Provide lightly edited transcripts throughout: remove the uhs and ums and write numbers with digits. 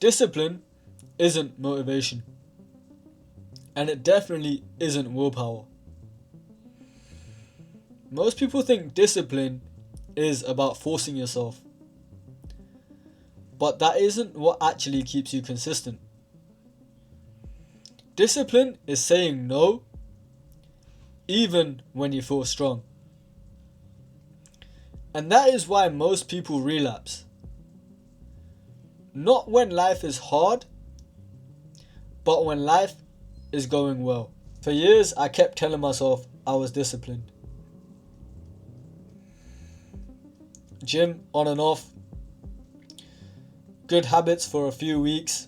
Discipline isn't motivation, and it definitely isn't willpower. Most people think discipline is about forcing yourself, but that isn't what actually keeps you consistent. Discipline is saying no even when you feel strong. And that is why most people relapse. Not when life is hard, but when life is going well. For years, I kept telling myself I was disciplined. Gym on and off, good habits for a few weeks,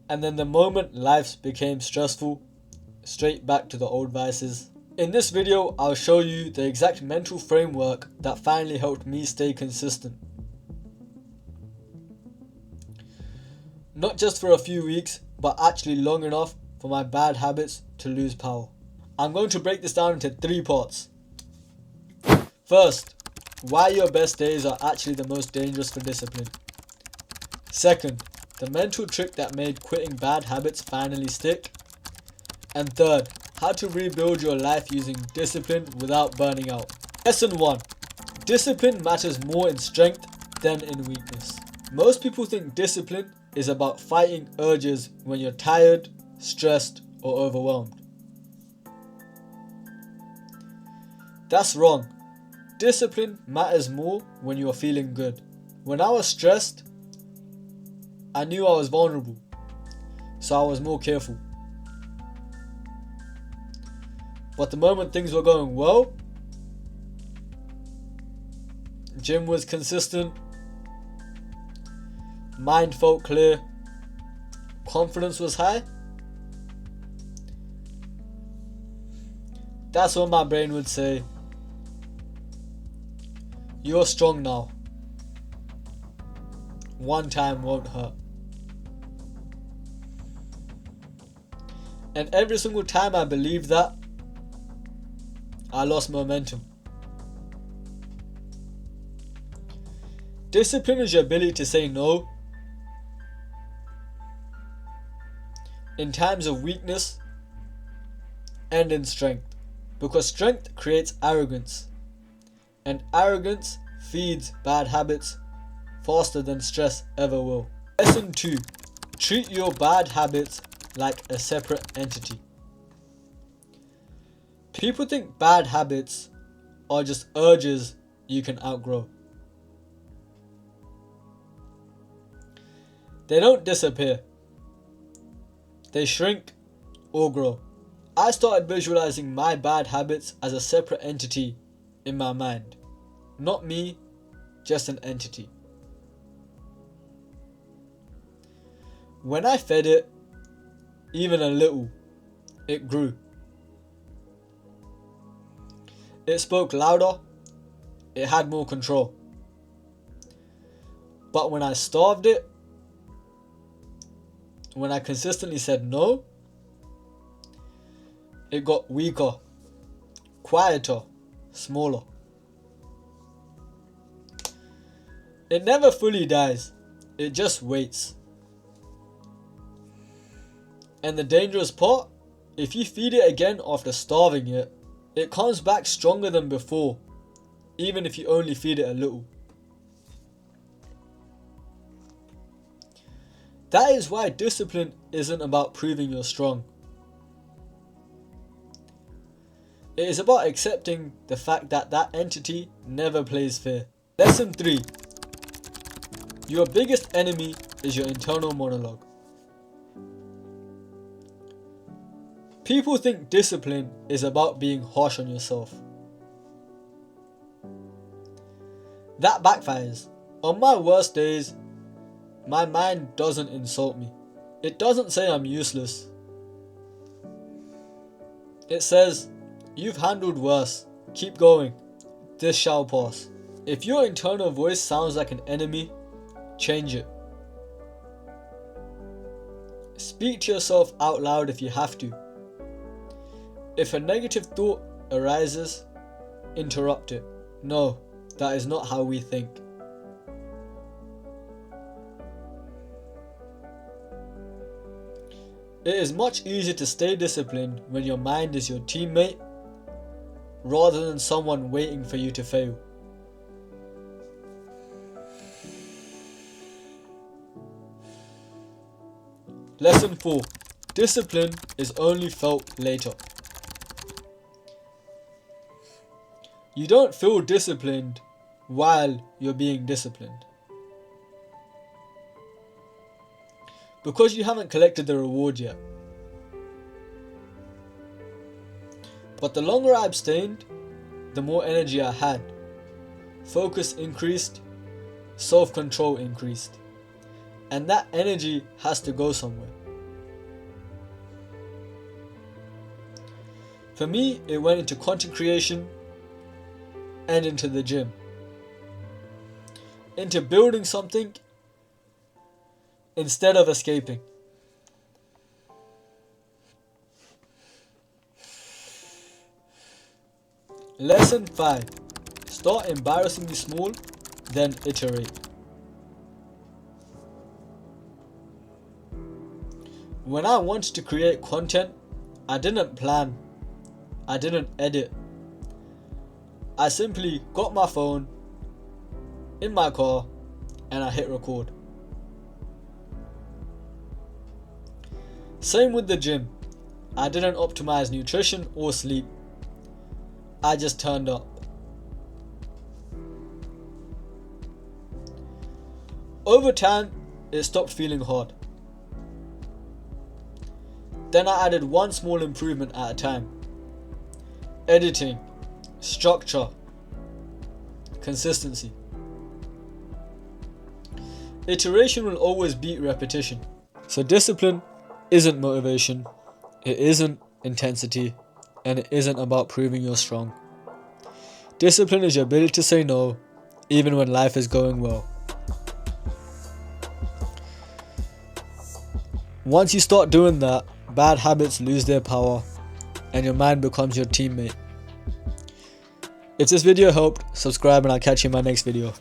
and then the moment life became stressful, straight back to the old vices. In this video, I'll show you the exact mental framework that finally helped me stay consistent. Not just for a few weeks, but actually long enough for my bad habits to lose power. I'm going to break this down into 3 parts. First, why your best days are actually the most dangerous for discipline. Second, the mental trick that made quitting bad habits finally stick. And third, how to rebuild your life using discipline without burning out. Lesson 1. Discipline matters more in strength than in weakness. Most people think discipline is about fighting urges when you're tired, stressed, or overwhelmed. That's wrong. Discipline matters more when you're feeling good. When I was stressed, I knew I was vulnerable, so I was more careful. But the moment things were going well, gym was consistent, mind felt clear, confidence was high, that's when my brain would say, "You're strong now. One time won't hurt." And every single time I believed that, I lost momentum. Discipline is your ability to say no in times of weakness and in strength, because strength creates arrogance, and arrogance feeds bad habits faster than stress ever will. Lesson 2. Treat your bad habits like a separate entity. People think bad habits are just urges you can outgrow. They don't disappear. They shrink or grow. I started visualizing my bad habits as a separate entity in my mind. Not me, just an entity. When I fed it, even a little, it grew. It spoke louder, it had more control. But when I starved it, when I consistently said no, it got weaker, quieter, smaller. It never fully dies, it just waits. And the dangerous part, if you feed it again after starving it, it comes back stronger than before, even if you only feed it a little. That is why discipline isn't about proving you're strong. It is about accepting the fact that that entity never plays fair. Lesson 3. Your biggest enemy is your internal monologue. People think discipline is about being harsh on yourself. That backfires. On my worst days, my mind doesn't insult me. It doesn't say I'm useless. It says, "You've handled worse. Keep going. This shall pass." If your internal voice sounds like an enemy, change it. Speak to yourself out loud if you have to. If a negative thought arises, interrupt it. No, that is not how we think. It is much easier to stay disciplined when your mind is your teammate rather than someone waiting for you to fail. Lesson 4. Discipline is only felt later. You don't feel disciplined while you're being disciplined, because you haven't collected the reward yet. But the longer I abstained, the more energy I had. Focus increased, self-control increased. And that energy has to go somewhere. For me, it went into content creation and into the gym. Into building something instead of escaping. Lesson 5. Start embarrassingly small, then iterate. When I wanted to create content, I didn't plan. I didn't edit. I simply got my phone in my car and I hit record. Same with the gym. I didn't optimize nutrition or sleep. I just turned up. Over time, it stopped feeling hard. Then I added one small improvement at a time. Editing, structure, consistency. Iteration will always beat repetition. So discipline isn't motivation, it isn't intensity, and it isn't about proving you're strong. Discipline is your ability to say no, even when life is going well. Once you start doing that, bad habits lose their power and your mind becomes your teammate. If this video helped, subscribe and I'll catch you in my next video.